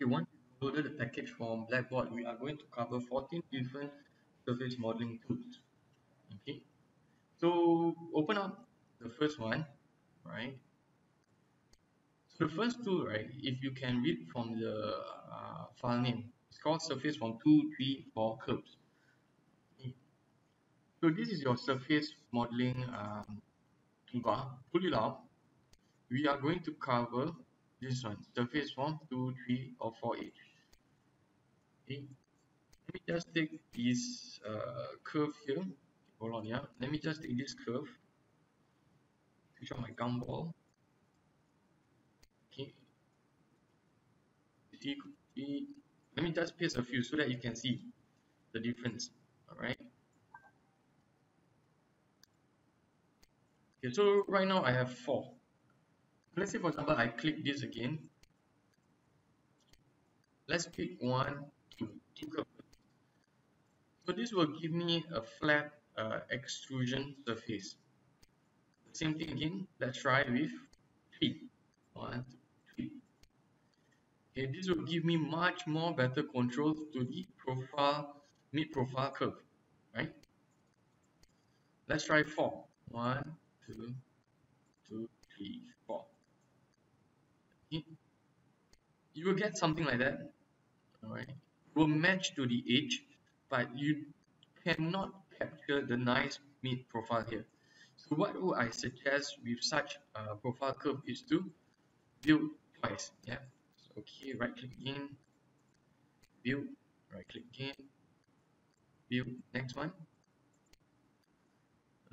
Once you downloaded the package from Blackboard, we are going to cover 14 different surface modeling tools. Okay, so open up the first one, right? So the first tool, right, if you can read from the file name, it's called surface from 2, 3, 4 curves. Okay. So this is your surface modeling toolbar. Pull it out. We are going to cover this one, surface from 2, 3, or 4H. Okay. Let me just take this curve here. Hold on, yeah. Let me just take this curve, switch on my gumball. Okay. See, let me just paste a few so that you can see the difference. All right. Okay. So right now I have 4. Let's say for example I click this again. Let's pick 1, 2 curves. So this will give me a flat extrusion surface. Same thing again. Let's try with 3. 1, 2, 3. Okay, this will give me much more better control to the mid-profile curve, right? Let's try 4. 1, 2, 2, 3, 4. Okay. You will get something like that, all right? Will match to the edge, but you cannot capture the nice mid-profile here. So what would I suggest with such a profile curve is to build twice. Yeah. So, okay, right click again, build, right click again, build, next one.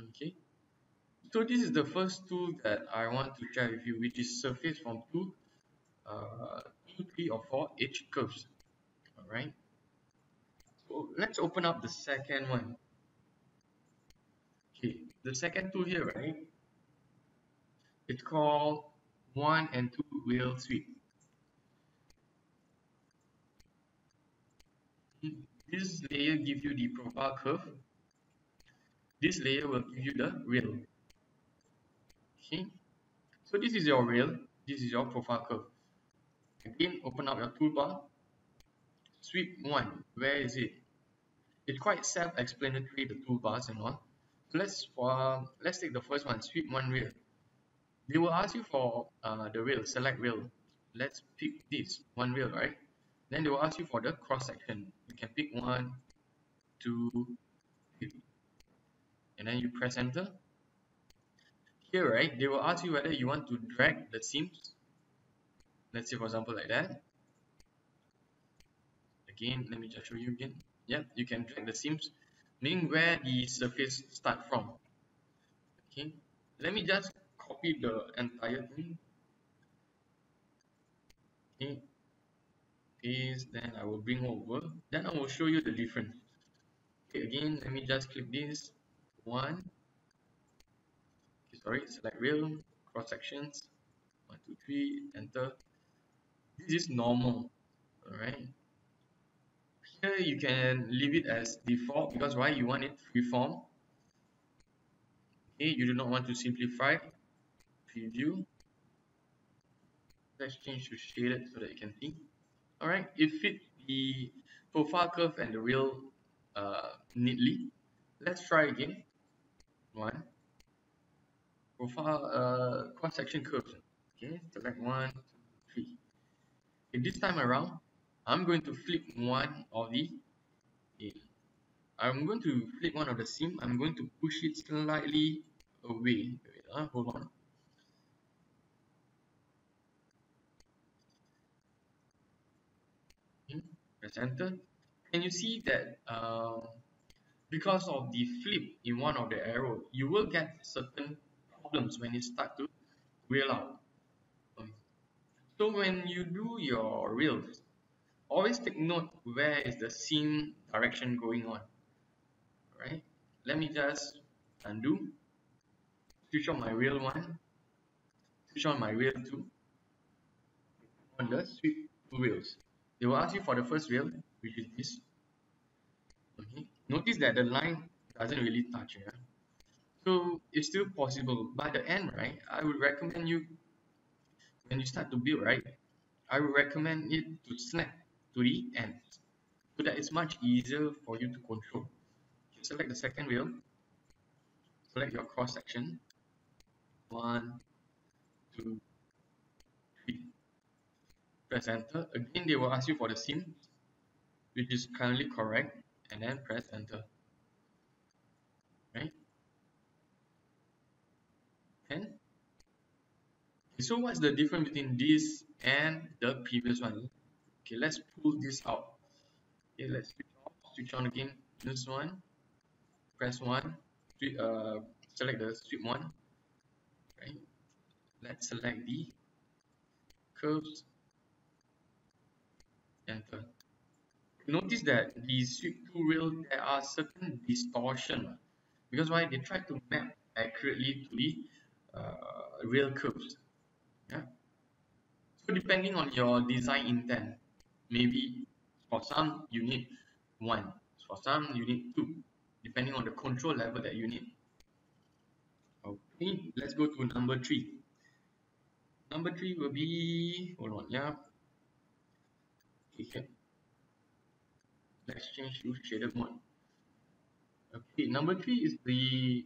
Okay. So this is the first tool that I want to share with you, which is surface from 2, 3, or 4 edge curves. All right. So let's open up the second one. Okay. The second tool here, right? It's called 1 and 2 wheel sweep. This layer gives you the profile curve. This layer will give you the rail. Okay. So this is your rail. This is your profile curve. Again, open up your toolbar. Sweep 1. Where is it? It's quite self-explanatory, the toolbars and all. So let's take the first one, sweep 1 rail. They will ask you for the rail, select rail. Let's pick this 1 rail, right? Then they will ask you for the cross section. You can pick 1, 2, 3, and then you press enter. Here, right, they will ask you whether you want to drag the seams. Let's say for example like that. Again, let me just show you again. Yep, you can drag the seams, meaning where the surface start from. Okay, let me just copy the entire thing. Okay, paste, then I will bring over. Then I will show you the difference. Okay, again, let me just click this one. Okay, sorry, select rail, cross sections. 1, 2, 3, enter. This is normal. All right. Here you can leave it as default because why you want it freeform. Okay, you do not want to simplify. Preview. Let's change to shaded so that you can see. All right, it fit the profile curve and the rail neatly. Let's try again. 1 profile cross section curves. Okay, select 1, 2, 3. Okay, this time around, I'm going to flip one of the I'm going to flip one of the seam. I'm going to push it slightly away. Wait, hold on. Okay, press enter. Can you see that because of the flip in one of the arrow, you will get certain problems when you start to reel out. Um, So when you do your reels, always take note where is the seam direction going on. Right? Let me just undo, switch on my reel 1, switch on my reel 2, on the sweep 2 reels. They will ask you for the first reel, which is this. Okay. Notice that the line doesn't really touch here. So it's still possible. By the end, right, I would recommend you when you start to build, right, I would recommend it to snap to the end so that it's much easier for you to control. Select the second wheel, select your cross section, 1, 2, 3, press enter. Again, they will ask you for the seam, which is currently correct, and then press enter. Right? And okay, so what's the difference between this and the previous one? Okay, let's pull this out. Okay, let's switch on again. This one, press 1, select the sweep one. Right? Let's select the curves, enter. Notice that the sweep 2 rail, there are certain distortion because why they try to map accurately to the rail curves. Yeah. So depending on your design intent, maybe for some you need 1, for some you need 2, depending on the control level that you need. Okay, let's go to number 3. Number 3 will be, hold on, yeah. Okay, let's change to shaded mode. Okay, number 3 is the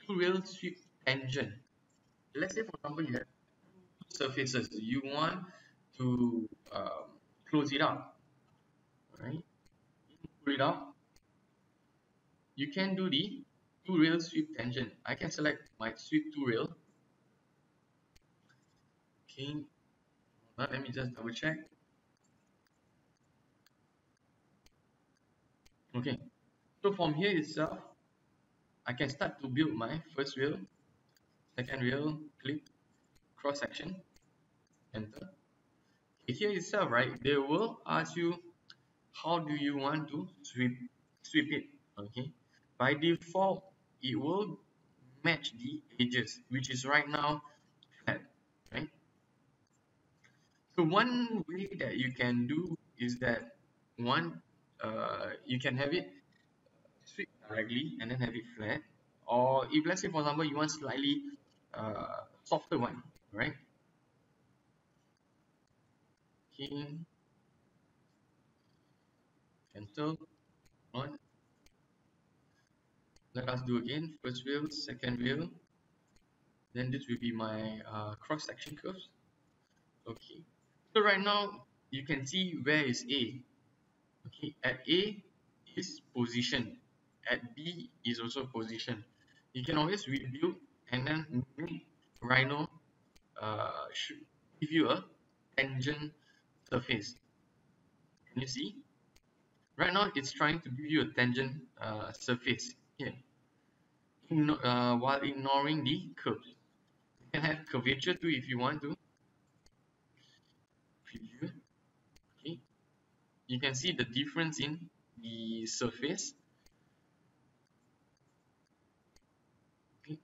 2 rail sweep tangent. Let's say for example you have two surfaces, you want to close it up, right? Pull it up. You can do the 2 rail sweep tangent. I can select my sweep 2 rail. Okay, let me just double check. Okay, so from here itself, I can start to build my first rail, second rail, click, cross section, enter. Okay, here itself, right, they will ask you how do you want to sweep it. Okay, by default it will match the edges, which is right now flat, right? So one way that you can do is that one, you can have it sweep directly and then have it flat, or if let's say for example you want slightly softer one, right? Okay, cancel on. Let us do again. First wheel, second wheel. Then this will be my cross section curves. Okay. So right now you can see where is A. Okay. At A is position. At B is also position. You can always rebuild and then make Rhino should give you a tangent surface. Can you see? Right now it's trying to give you a tangent surface here, while ignoring the curves. You can have curvature too if you want to. Preview. Okay. You can see the difference in the surface. Okay.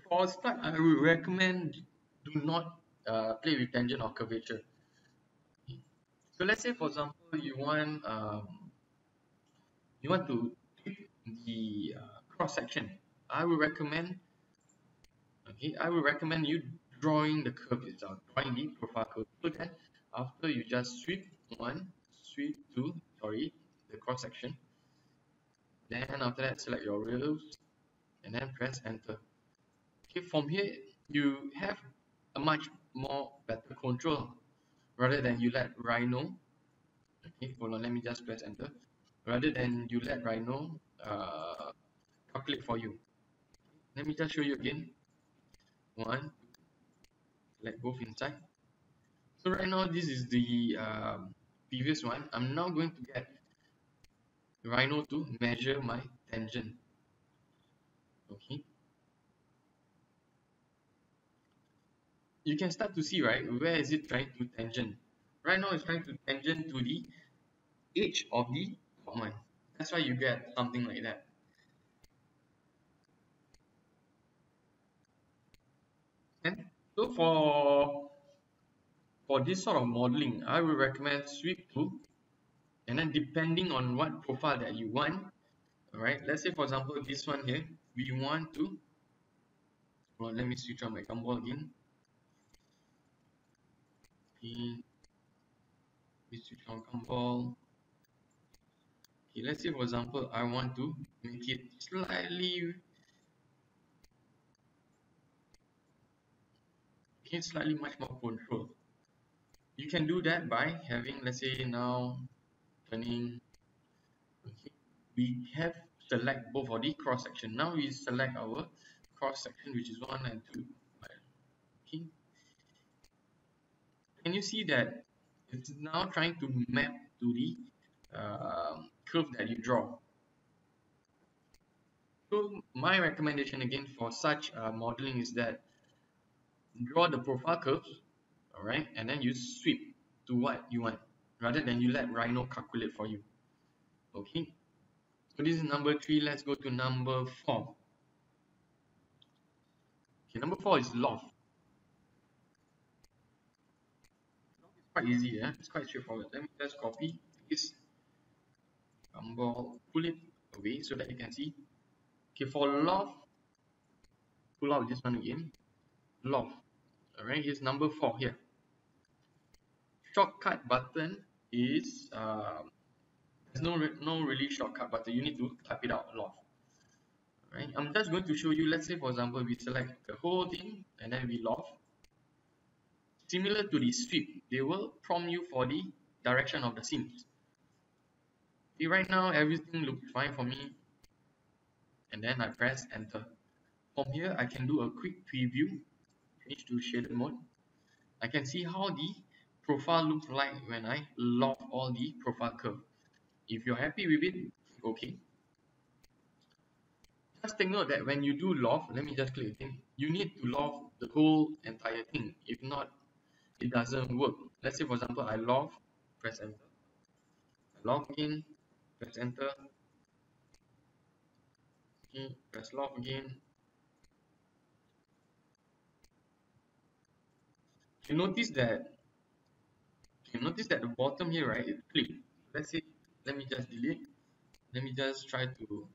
For a start, I would recommend do not play with tangent or curvature. Okay. So let's say for example you want to tweak the cross section. I would recommend you drawing the curve itself, drawing the profile curve. So that after you just sweep the cross section. Then after that, select your rails and then press enter. Okay, from here you have a much more better control rather than you let Rhino. Okay, hold on, let me just press enter. Rather than you let Rhino calculate for you. Let me just show you again. One, let both inside. So right now this is the previous one. I'm now going to get Rhino to measure my tangent. Okay, you can start to see, right, where is it trying to tangent. Right now it's trying to tangent to the edge of the top one. That's why you get something like that. And so for this sort of modeling, I would recommend sweep tool. And then depending on what profile that you want, all right, let's say for example this one here, we want to, well, let me switch on my gumball again. Okay. We switch on gumball. Okay, let's say for example, I want to make it slightly much more control. You can do that by having, let's say now, turning. Okay, we have select both of the cross section. Now we select our cross section, which is 1 and 2. Okay, can you see that it's now trying to map to the curve that you draw? So my recommendation again for such modeling is that draw the profile curves, all right, and then you sweep to what you want rather than you let Rhino calculate for you. Okay, so this is number 3. Let's go to number 4. Okay, number 4 is loft. It's quite easy, yeah, it's quite straightforward. Let me just copy this gumball, pull it away so that you can see. Okay, for loft, pull out this one again. Loft, all right, here's number 4 here. Shortcut button is there's no really shortcut button. You need to type it out loft. Right, I'm just going to show you. Let's say for example we select the whole thing and then we loft. Similar to the sweep, they will prompt you for the direction of the seams. See, right now everything looks fine for me, and then I press enter. From here I can do a quick preview, change to shaded mode. I can see how the profile looks like when I loft all the profile curve. If you're happy with it, click OK. Just take note that when you do loft, let me just click again, you need to loft the whole entire thing. If not, it doesn't work. Let's say for example I loft, press enter, I loft again, press enter, okay, press loft again. You notice that the bottom here, right, it clicked. Let's say, let me just delete, let me just try to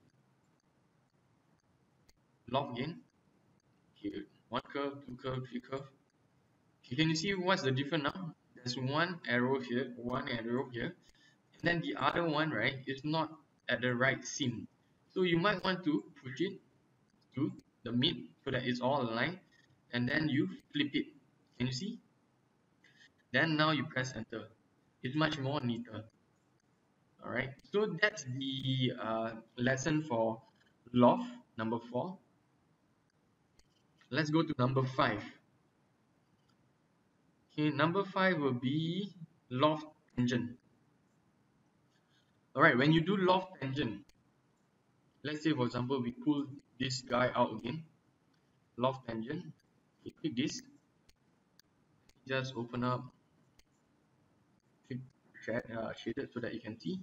loft again. Okay, 1 curve, 2 curve, 3 curve. Okay, can you see what's the difference now? There's one arrow here, one arrow here, and then the other one, right, is not at the right seam. So you might want to push it to the mid so that it's all aligned, and then you flip it. Can you see? Then now you press enter. It's much more neater. All right, so that's the lesson for loft number 4. Let's go to number 5. Okay, number 5 will be loft tangent. All right, when you do loft tangent, let's say for example we pull this guy out again, loft tangent. You click this, just open up, click shaded so that you can see.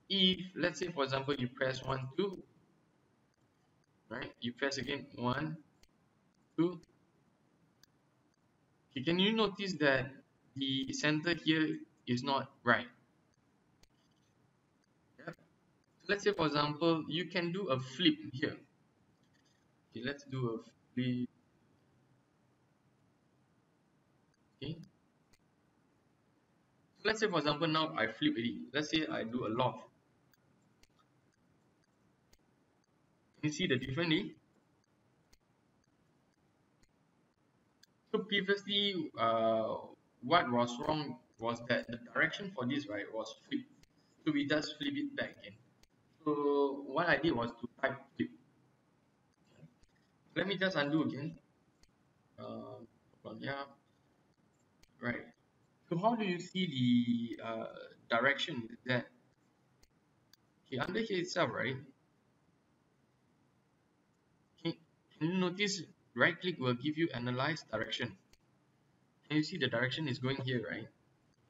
If let's say for example you press 1 2, right, you press again 1 2. Okay, can you notice that the center here is not right? Yep. So let's say for example you can do a flip here. Okay, let's do a flip. Okay, so let's say for example now I flip it. Let's say I do a loft. Can you see the difference? So previously, what was wrong was that the direction for this, right, was flip. So we just flip it back again. So what I did was to type flip. Let me just undo again. Yeah, right. So how do you see the direction that okay, under here itself, right? Can, can you notice right click will give you analyze direction? Can you see the direction is going here, right?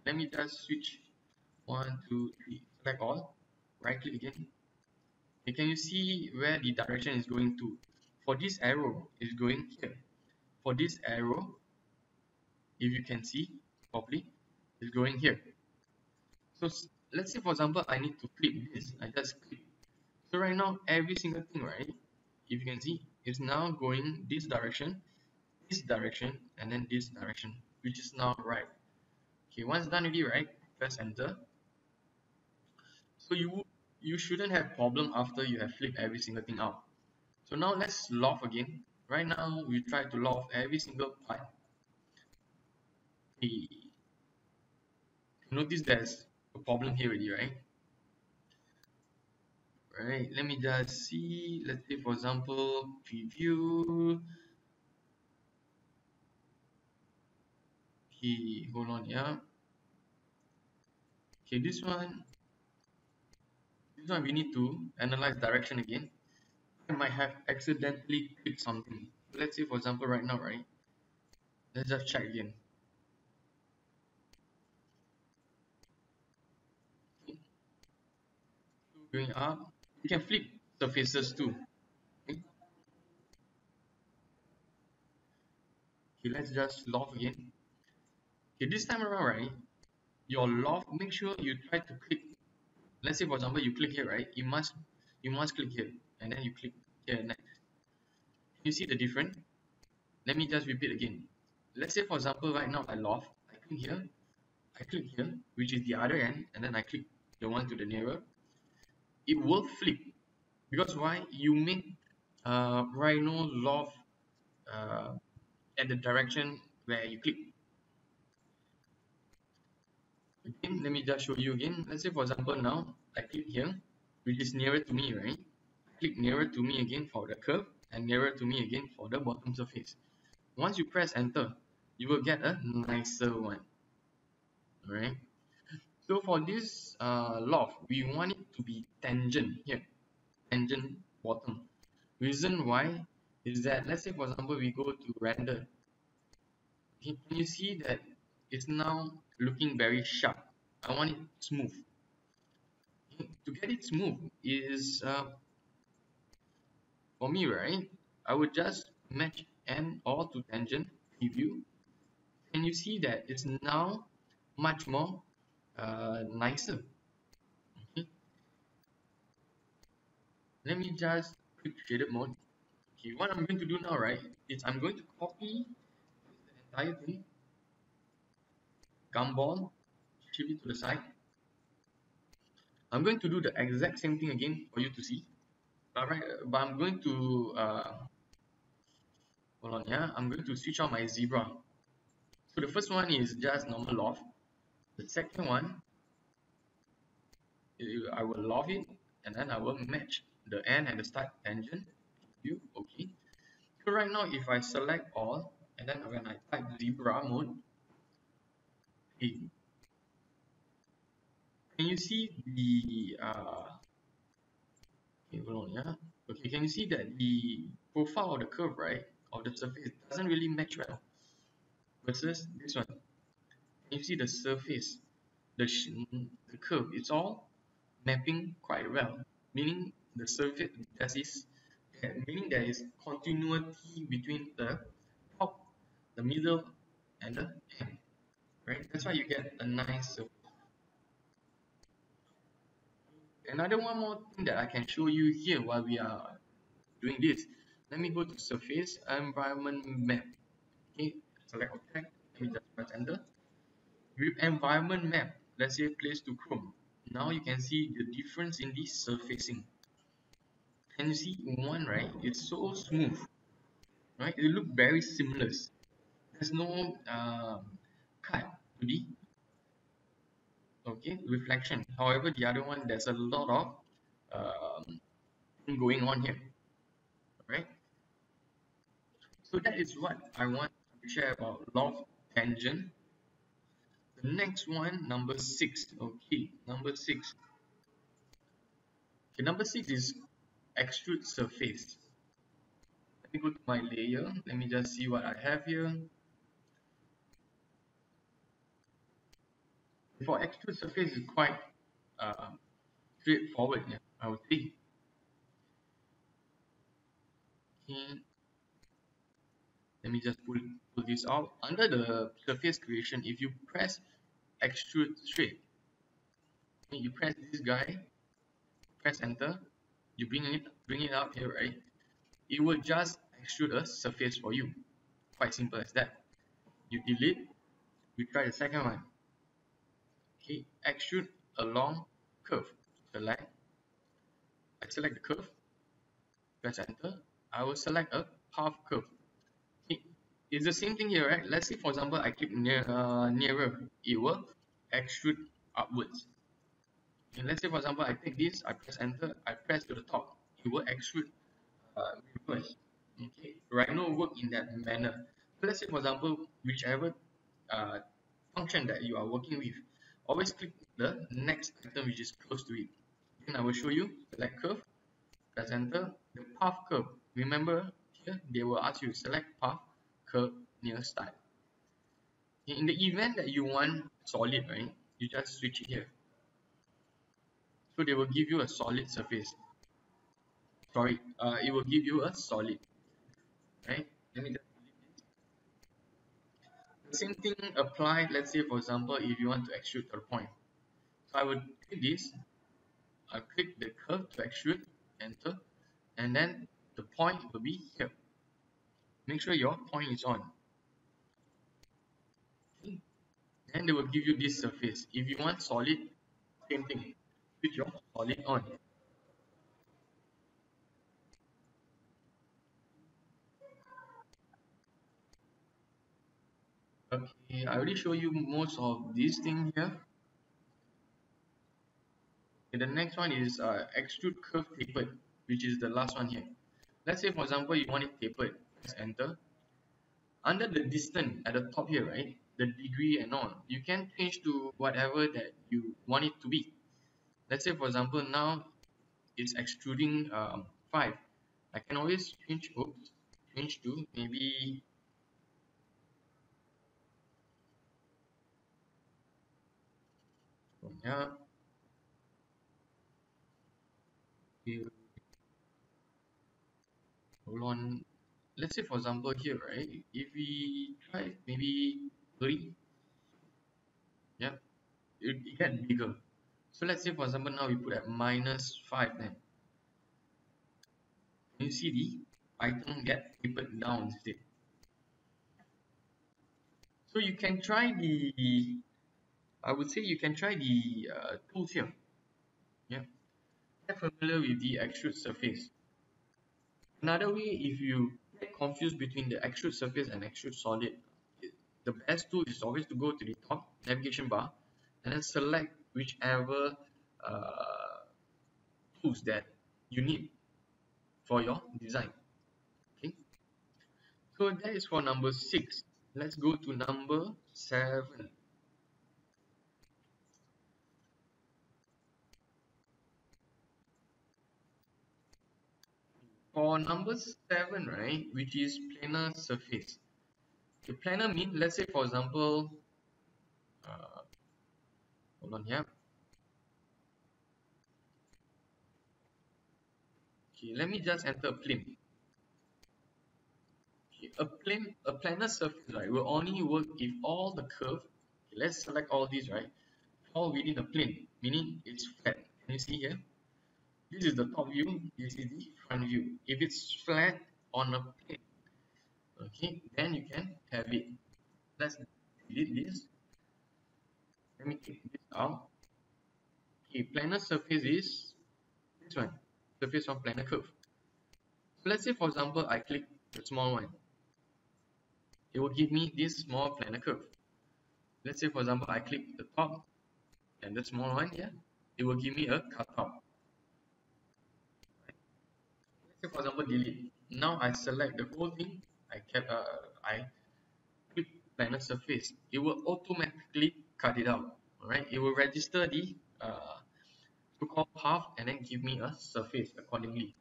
Let me just switch 1 2 3, select all, right click again. And can you see where the direction is going to? For this arrow is going here. For this arrow, if you can see properly, is going here. So let's say for example I need to flip this. I just click. So right now every single thing, right, if you can see, is now going this direction, and then this direction, which is now right. Okay, once done already, right? Press enter. So you shouldn't have problem after you have flipped every single thing out. So now let's loft again. Right now we try to loft every single part. Okay. Notice there's a problem here already, right? Right, let me just see. Let's say for example, preview. Okay, hold on, yeah. Okay, this one we need to analyze direction again. I might have accidentally clicked something. Let's say for example right now, right? Let's just check again. Okay, going up. You can flip surfaces too. Okay, okay, let's just loft again. Okay, this time around, right? Your loft, make sure you try to click. Let's say for example you click here, right? You must click here and then you click here next. You see the difference? Let me just repeat again. Let's say for example right now I loft, I click here, which is the other end, and then I click the one to the nearer. It will flip because why? You make Rhino loft uh, at the direction where you click. Again, let me just show you again. Let's say for example now I click here, which is nearer to me, right? Click nearer to me again for the curve and nearer to me again for the bottom surface. Once you press enter, you will get a nicer one. Alright. So for this loft, we want it to be tangent here, tangent bottom. Reason why is that, let's say for example we go to render. Okay, can you see that it's now looking very sharp? I want it smooth. Okay, to get it smooth is for me, right? I would just match and or to tangent preview. And you see that it's now much more nicer. Okay, let me just click shaded mode. Okay, what I'm going to do now, right, is I'm going to copy the entire thing, gumball, shift it to the side. I'm going to do the exact same thing again for you to see. Alright, but I'm going to hold on, yeah. I'm going to switch on my zebra. So the first one is just normal loft. The second one, I will loft it, and then I will match the end and the start tangent. You okay? So right now, if I select all, and then when I type zebra mode, hey, can you see the okay, hold on, yeah. Okay, can you see that the profile of the curve, right, of the surface doesn't really match well versus this one. Can you see the surface, the curve? It's all mapping quite well, meaning the surface meaning there is continuity between the top, the middle, and the end. Right? That's why you get a nice surface. Another one more thing that I can show you here while we are doing this. Let me go to surface environment map. Okay, select object. Let me just press enter. With environment map, let's say place to Chrome. Now you can see the difference in the surfacing. Can you see one, right? It's so smooth, right? It look very seamless. There's no cut to the okay reflection. However, the other one there's a lot of going on here, right? So that is what I want to share about loft tangent. The next one, number 6. Okay, number 6. Okay, number 6 is extrude surface. Let me go to my layer. Let me just see what I have here. For extrude surface is quite uh, straightforward, yeah, I would say. Okay, let me just pull this out. Under the surface creation, if you press extrude straight, okay, you press this guy, press enter, you bring it out here, right? It will just extrude a surface for you. Quite simple as that. You delete, you try the second one. Okay, extrude along curve. Select. I select the curve. Press enter. I will select a path curve. Okay, it's the same thing here, right? Let's say, for example, I click nearer. It will extrude upwards. And let's say, for example, I take this. I press enter. I press to the top. It will extrude reverse. Okay, Rhino work in that manner. So let's say, for example, whichever uh, function that you are working with, always click the next item which is close to it. Then I will show you select curve, press enter, the path curve. Remember here they will ask you select path curve near start. In the event that you want solid, right, you just switch it here. So they will give you a solid surface. Sorry, it will give you a solid, right? Let me just the same thing apply. Let's say, for example, if you want to extrude to the point. So I would click this, I click the curve to extrude, enter, and then the point will be here. Make sure your point is on. Okay. Then they will give you this surface. If you want solid, same thing. Switch your solid on. Okay, I already show you most of these things here. Okay, the next one is extrude curve tapered, which is the last one here. Let's say, for example, you want it tapered. Press enter. Under the distance at the top here, right, the degree and all, you can change to whatever that you want it to be. Let's say, for example, now it's extruding 5. I can always change to maybe, yeah, okay, hold on. Let's say, for example, here, right, if we try maybe 30, yeah, it get bigger. So let's say, for example, now we put at -5, then you see the item get tapered down instead. So you can try I would say you can try the tools here. Yeah, get familiar with the extrude surface. Another way, if you get confused between the extrude surface and extrude solid, the best tool is always to go to the top navigation bar and then select whichever uh, tools that you need for your design. Okay, so that is for number 6. Let's go to number 7. For number 7, right, which is planar surface. The planar mean, let's say, for example, uh, hold on here. Okay, let me just enter a plane. Okay, a planar surface, right, will only work if all the curve. Okay, let's select all these, right, all within a plane, meaning it's flat. Can you see here? This is the top view. This is the front view. If it's flat on a plane, okay, then you can have it. Let's delete this. Let me take this out. Okay, planar surface is this one, surface of planar curve. So let's say, for example, I click the small one. It will give me this small planar curve. Let's say, for example, I click the top and the small one here. It will give me a cutout. Let's say, for example, delete. Now I select the whole thing. I click planar surface. It will automatically cut it out. Alright, it will register the so-called path and then give me a surface accordingly.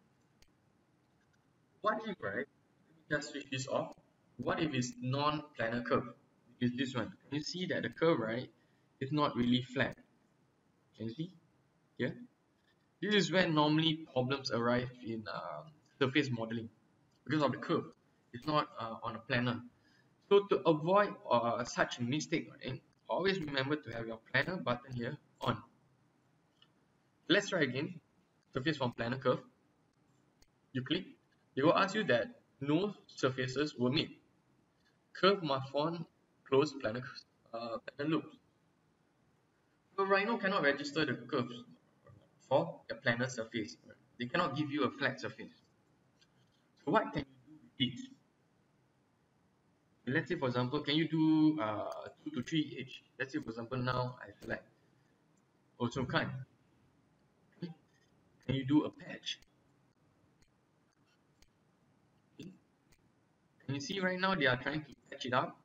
What if, right? Let me just switch this off. What if it's non-planar curve? Is this one? Can you see that the curve, right, is not really flat? Can you see? Yeah. This is where normally problems arise in surface modeling because of the curve. It's not on a planar. So to avoid such a mistake, right, always remember to have your planar button here on. Let's try again. Surface from planar curve. You click. It will ask you that no surfaces were made. Curve must form closed planar loops. So Rhino cannot register the curves for the planar surface. They cannot give you a flat surface. So what can you do with it? Let's say for example, can you do 2 to 3 each? Let's say for example now I select. Also can't. Okay. Can you do a patch? Okay. Can you see right now they are trying to patch it up?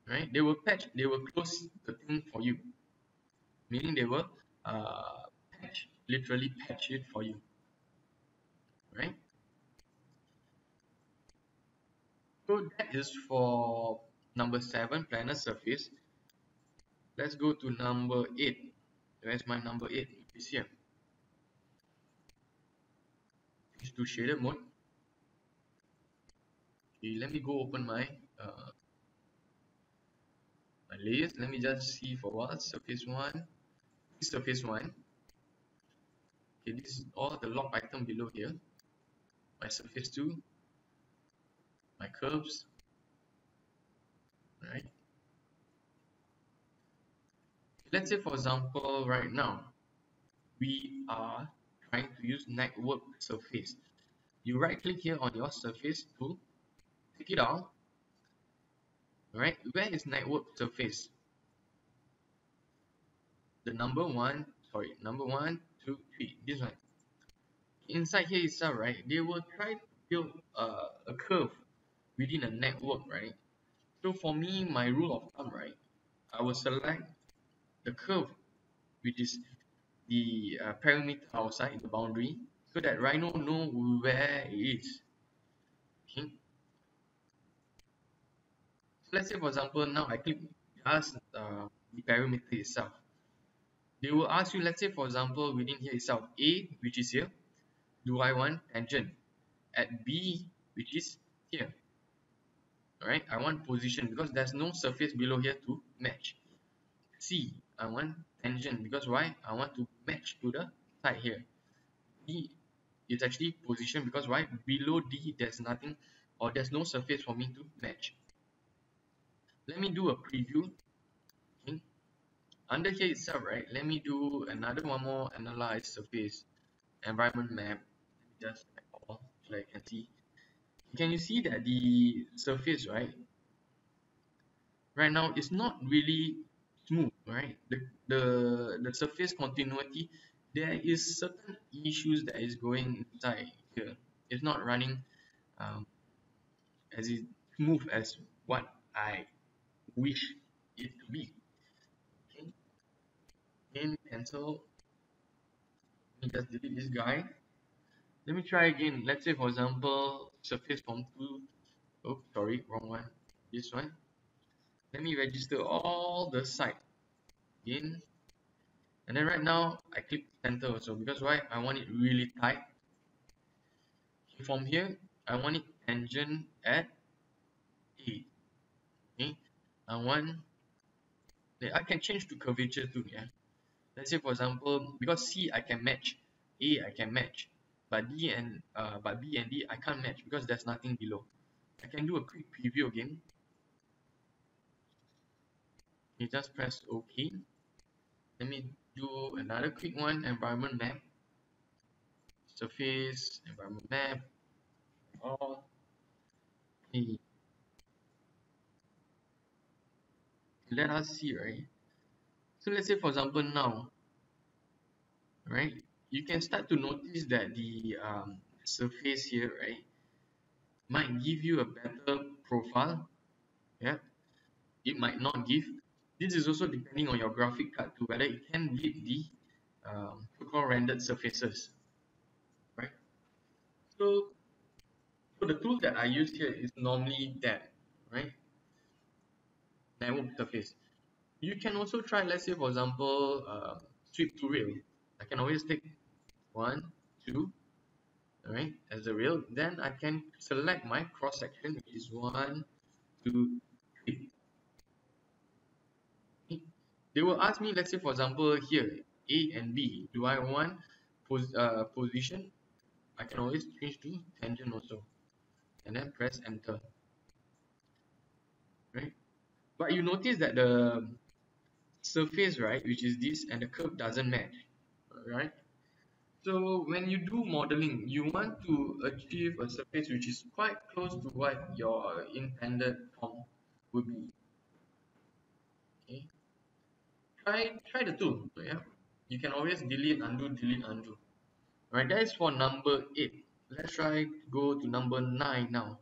Right? They will patch, they will close the thing for you. Meaning they will patch, literally patch it for you. Right? So that is for number 7, planar surface. Let's go to number 8. Where's my number 8? It's here. Switch to shader mode. Okay, let me go open my my layers. Let me just see for what. Surface 1. Surface 1. Okay, this is all the log item below here. My surface 2. My curves. Right. Let's say for example right now we are trying to use network surface. You right click here on your surface tool, take it out. Right, where is network surface? The number 1, number 1, 2, 3, this one. Inside here itself, right, they will try to build a curve within a network, right? So for me, my rule of thumb, right, I will select the curve, which is the parameter outside the boundary, so that Rhino know where it is. Okay. So let's say for example, now I click just the parameter itself. They will ask you, let's say for example, within here itself, A, which is here, do I want tangent at B, which is here? Alright, I want position because there's no surface below here to match. C, I want tangent because why? I want to match to the side here. D is actually position because why? Below D there's nothing, or there's no surface for me to match. Let me do a preview. Okay. Under here itself, right? Let me do another one more analyze surface environment map. Just all so I can see. Can you see that the surface, right now is not really smooth, right? The surface continuity, there is certain issues that is going inside here. It's not running um, as smooth as what I wish it to be. Okay, again cancel. Let me just delete this guy. Let me try again. Let's say for example surface from 2. Oh, sorry, wrong one. This one. Let me register all the site again, and then right now I click center also because why? I want it really tight. From here I want it tangent at A. Okay, I want I can change to curvature too. Yeah, let's say for example, because C I can match, A I can match, but but B and D I can't match because there's nothing below. I can do a quick preview again. You just press OK. Let me do another quick one. Environment map, surface, environment map. All. Okay. Let us see, right? So let's say for example now, right? You can start to notice that the surface here, right, might give you a better profile. Yeah, it might not give. This is also depending on your graphic card to whether it can read the so-called rendered surfaces, right? So, so the tool that I use here is normally that, right? Network surface. You can also try, let's say for example, sweep to rail. I can always take 1, 2, alright, as a rail. Then I can select my cross section, which is 1, 2, 3. Okay. They will ask me, let's say for example here, A and B. Do I want position? I can always change to tangent also, and then press enter. Right? But you notice that the surface, right, which is this, and the curve doesn't match, right? So when you do modeling, you want to achieve a surface which is quite close to what your intended form would be. Okay, try the tool. Yeah, you can always delete, undo, delete, undo. Right, that is for number 8. Let's try to go to number 9 now.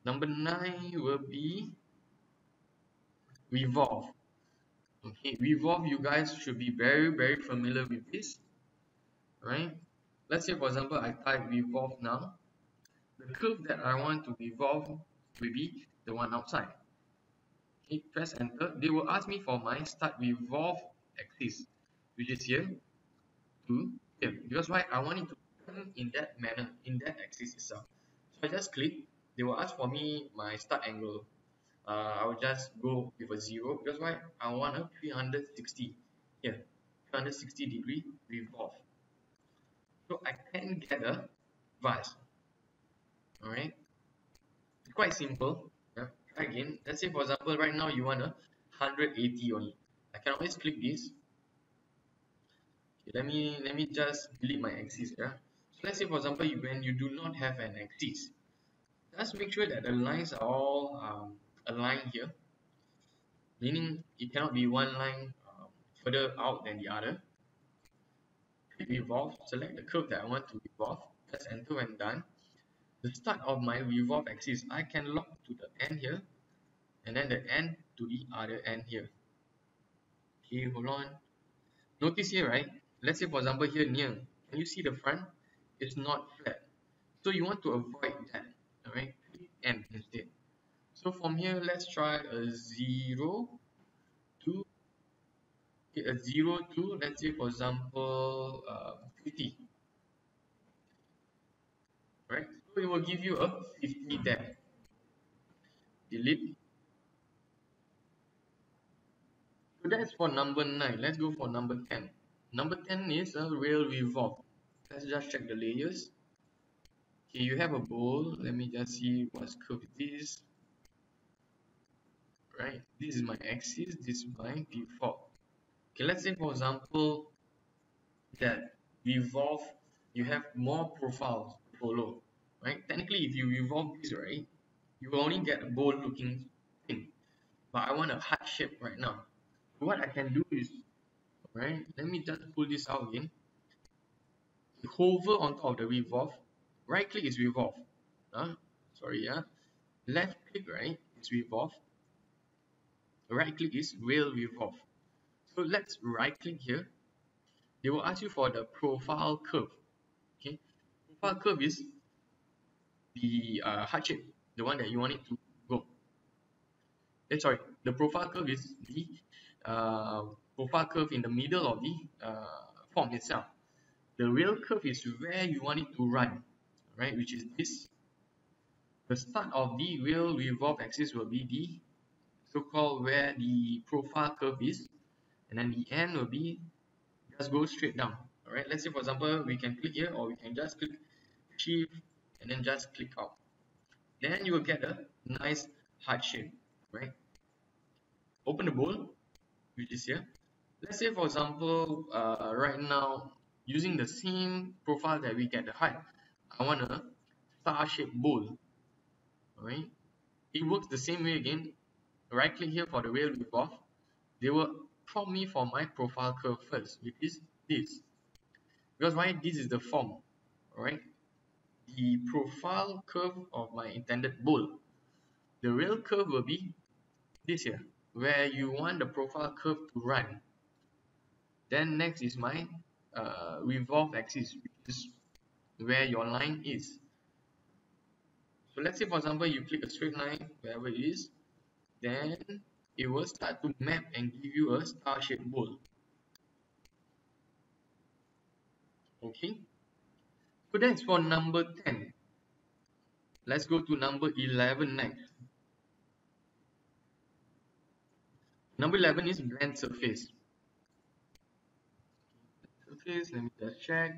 Number 9 will be revolve. Okay, revolve, you guys should be very familiar with this, right? Let's say for example I type revolve now. The curve that I want to revolve will be the one outside. Okay, press enter. They will ask me for my start revolve axis, which is here to here. Because why? I want it to turn in that manner, in that axis itself. So I just click. They will ask for me my start angle. I will just go with a 0 because why? I want a 360 here, 360-degree revolve. So I can get a vise. All right, it's quite simple. Yeah. Try again. Let's say for example, right now you want a 180 only. I can always click this. Okay, let me just delete my axis. Yeah. So let's say for example, when you do not have an axis, just make sure that the lines are all aligned here, meaning it cannot be one line further out than the other. Click revolve, select the curve that I want to revolve, press enter when done. The start of my revolve axis, I can lock to the end here, and then the end to the other end here. Okay, hold on. Notice here, right? Let's say for example here near, can you see the front? It's not flat. So you want to avoid that, alright? Click end instead. So from here, let's try a 0 to a 0 to, let's say for example 50, right? So it will give you a 50 there. Delete. So that's for number 9. Let's go for number 10. Number 10 is a rail revolve. Let's just check the layers. Okay, you have a bowl. Let me just see what's curve it is. Right, this is my axis, this is my default. Okay, let's say for example that revolve, you have more profiles to follow, right? Technically, if you revolve this, right, you will only get a bowl looking thing. But I want a heart shape right now. So what I can do is, right, let me just pull this out again. Hover on top of the revolve. Right click is revolve. Sorry, yeah. Left click, right, is revolve. Right click is rail revolve. So let's right click here. They will ask you for the profile curve. Okay, profile curve is the heart shape, the one that you want it to go. Sorry, the profile curve is the profile curve in the middle of the form itself. The rail curve is where you want it to run, right? Which is this. The start of the rail revolve axis will be the so-called where the profile curve is, and then the end will be just go straight down. All right. Let's say for example we can click here, or we can just click Shift and then just click out. Then you will get a nice heart shape, right? Open the bowl, which is here. Let's say for example, right now using the same profile that we get the height, I want a star-shaped bowl. All right. It works the same way again. Right click here for the rail revolve. They will prompt me for my profile curve first, which is this. Because why? This is the form, alright? The profile curve of my intended bowl. The rail curve will be this here, where you want the profile curve to run. Then next is my revolve axis, which is where your line is. So let's say for example you click a straight line wherever it is, then it will start to map and give you a star-shaped bowl. Okay, so that's for number 10. Let's go to number 11 next. Number 11 is blend surface. Surface, let me just check.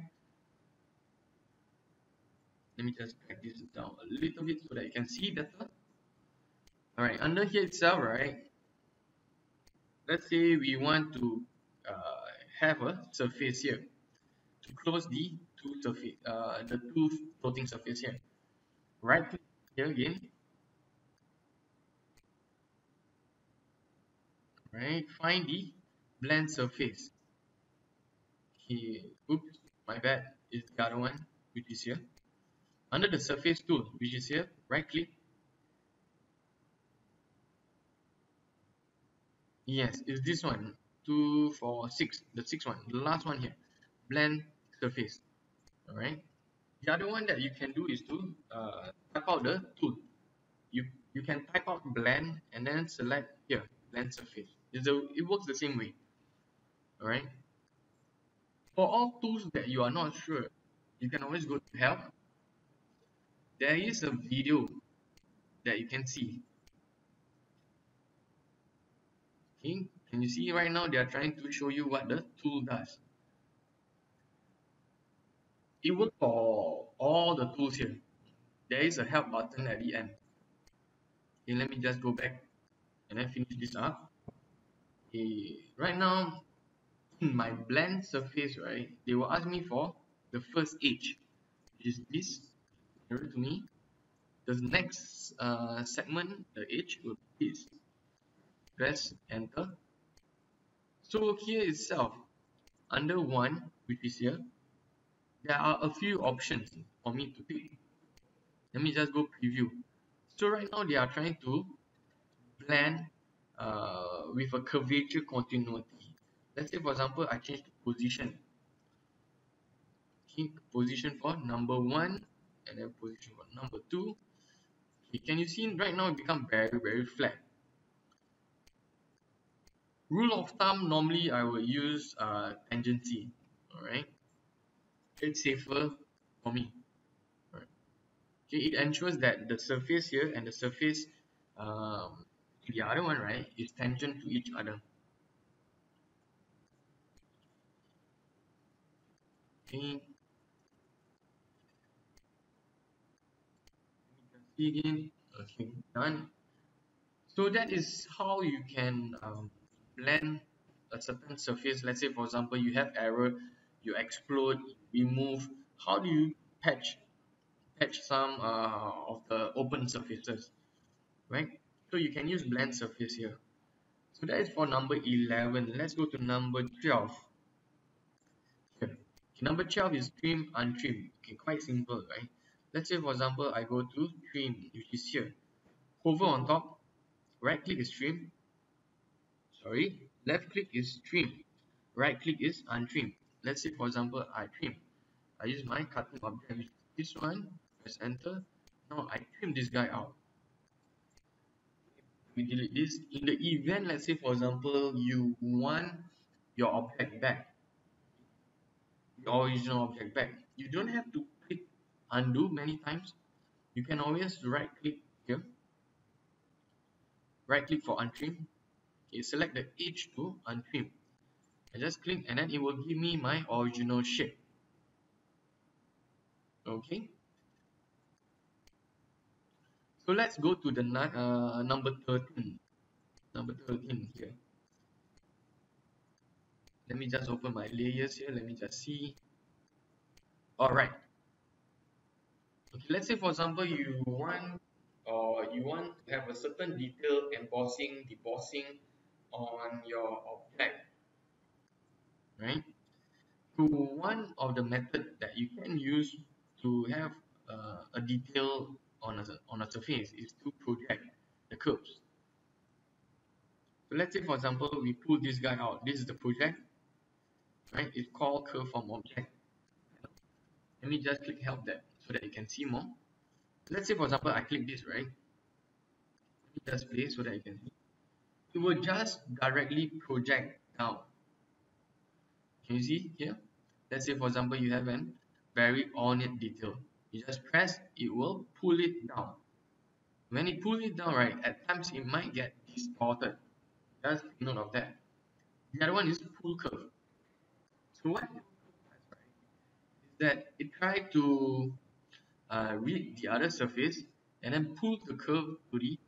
Let me just drag this down a little bit so that you can see better. Alright, under here itself, right? let's say we want to have a surface here to close the two floating surface here. Right click here again, right? Find the blend surface. Here, oops, my bad. It's the other one, which is here. Under the surface tool, which is here, right click. Yes, it's this one. 2, 4, 6. The sixth one, the last one here. Blend surface. Alright. The other one that you can do is to type out the tool. You you can type out blend and then select here blend surface. It works the same way. Alright. For all tools that you are not sure, you can always go to help. There is a video that you can see. Okay, can you see right now they are trying to show you what the tool does. It works for all the tools here. There is a help button at the end. Okay, let me just go back and then finish this up. Okay, right now in my blend surface, right, they will ask me for the first edge, which is this. Mirror to me. The next segment, the edge will be this. Press enter. So here itself, under one, which is here, there are a few options for me to pick. Let me just go preview. So right now they are trying to blend with a curvature continuity. Let's say for example I change the position. Okay, position for number one and then position for number two. Okay, can you see right now it become very flat. Rule of thumb, normally I will use tangency. Alright, it's safer for me. Alright. Okay, it ensures that the surface here and the surface the other one, right, is tangent to each other. Okay, see again. Okay, done. So that is how you can blend a certain surface. Let's say for example you have error, you explode, remove. How do you patch some of the open surfaces, right? So you can use blend surface here. So that is for number 11. Let's go to number 12. Here. Okay, number 12 is trim untrim. Okay, quite simple, right? Let's say for example I go to trim, which is here. Hover on top, right click is trim. Sorry, left click is trim, right click is untrim. Let's say for example I trim. I use my cutting object, which is this one, press enter. Now I trim this guy out. We delete this. In the event, let's say for example you want your object back, your original object back, you don't have to click undo many times. You can always right click here, right click for untrim. Okay, select the edge to untrim. I just click and then it will give me my original shape. Okay, so let's go to the number 13. Number 13 here. Let me just open my layers here. Let me just see. Alright. Okay, let's say for example you want to have a certain detail embossing, debossing on your object, right? So one of the method that you can use to have a detail on a surface is to project the curves. So let's say for example we pull this guy out. This is the project, right? It's called curve from object. Let me just click help that so that you can see more. Let's say for example I click this, right? Let me just play so that you can see. It will just directly project down. Can you see here? Let's say for example you have an very ornate detail. You just press, it will pull it down. When it pulls it down, right, at times it might get distorted. Just take note of that. The other one is pull curve. So what it does, right, is that it tries to read the other surface and then pull the curve to the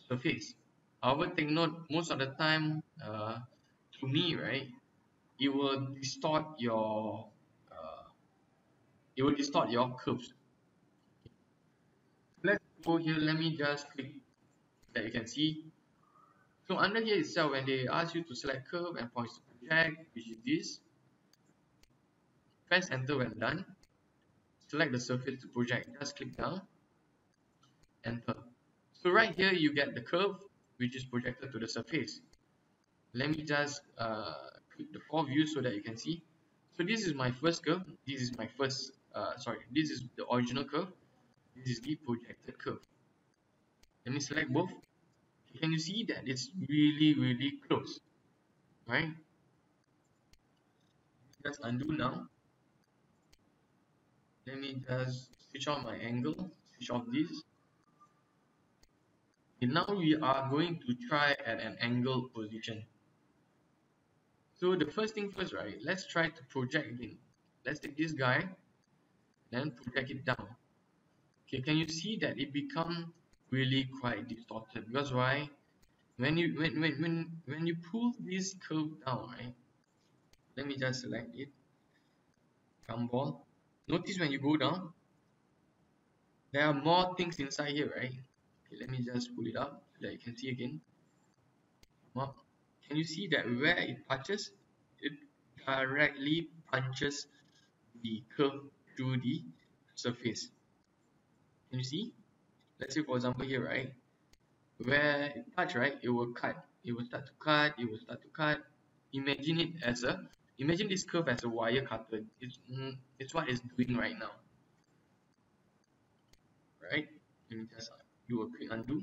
surface. However, take note, most of the time, to me, right, it will distort your curves. Let's go here. Let me just click that you can see. So under here itself, when they ask you to select curve and points to project, which is this, press enter when done. Select the surface to project. Just click down, enter. So right here you get the curve which is projected to the surface. Let me just click the fourth view so that you can see. So this is my first curve. This is my first. This is the original curve. This is the projected curve. Let me select both. Can you see that it's really close, right? Just undo now. Let me just switch on my angle. Switch off this. And now we are going to try at an angle position. So the first thing first, right? Let's try to project in. Let's take this guy, then project it down. Okay, can you see that it becomes really quite distorted? Because why? When you pull this curve down, right? Let me just select it. Gumball. Notice when you go down, there are more things inside here, right? Okay, let me just pull it up so that you can see again. Well, can you see that where it touches, it directly punches the curve through the surface? Can you see? Let's say for example here, right? Where it touch, right? It will cut. It will start to cut. It will start to cut. Imagine it as a imagine this curve as a wire cutter. It's what it's doing right now, right? Let me just do a quick undo.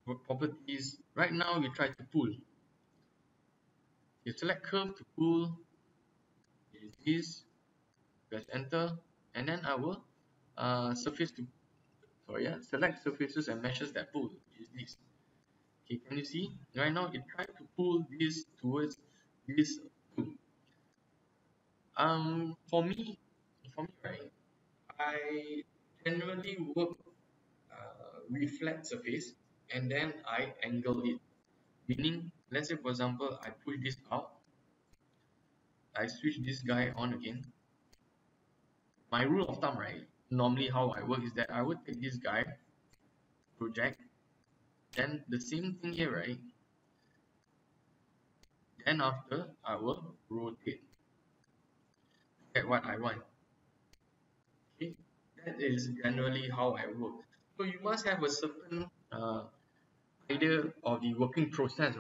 For properties, right now we try to pull. You select curve to pull. It is this. Press enter, and then I will surface to select surfaces and meshes that pull. It is this. Okay, can you see? Right now it tried to pull this towards this tool. For me, right, I generally work with flat surface and then I angle it. Meaning, let's say for example, I push this out, I switch this guy on again. My rule of thumb, right? Normally, how I work is that I would take this guy, project, then the same thing here, right? Then after, I will rotate. Get what I want. Okay, that is generally how I work. So you must have a certain idea of the working process.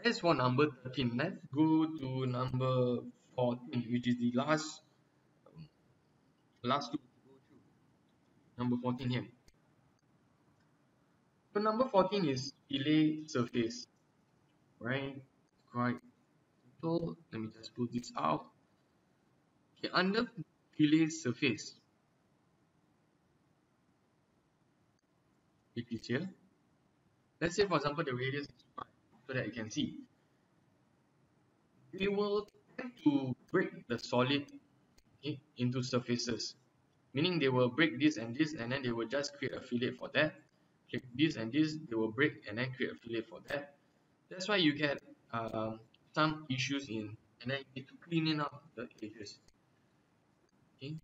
That's for number 13. Let's go to number 14, which is the last two to go through. Number 14 here. So number 14 is fillet surface, right? Quite simple. Let me just pull this out. Okay, under fillet surface, which is here. Let's say for example the radius is 5, so that you can see. We will tend to break the solid, okay, into surfaces. Meaning they will break this, and then they will just create a fillet for that. Click this and this, they will break and then create a fillet for that. That's why you get some issues in, and then you need to clean it up the edges. Okay.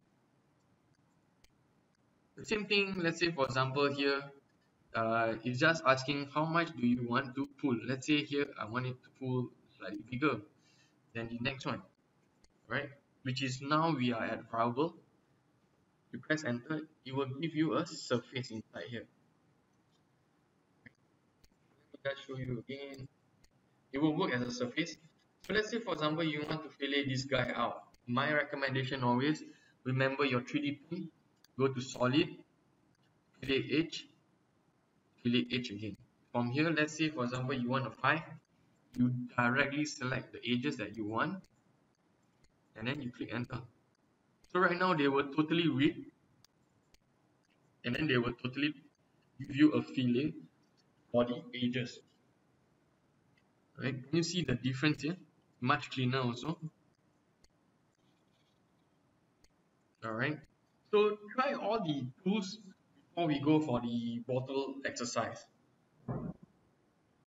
The same thing, let's say for example here, it's just asking how much do you want to pull. Let's say here I want it to pull slightly bigger than the next one, right? Which is now we are at variable. You press enter, it will give you a surface inside here. Let me just show you again. It will work as a surface. So let's say for example you want to fillet this guy out. My recommendation always, remember your 3D pin, go to solid, fillet edge again. From here, let's say for example you want a 5, you directly select the edges that you want and then you click enter. So right now they will totally read, and then they will totally give you a fillet for the edges. Right? Can you see the difference here? Much cleaner also. Alright. So try all the tools before we go for the bottle exercise.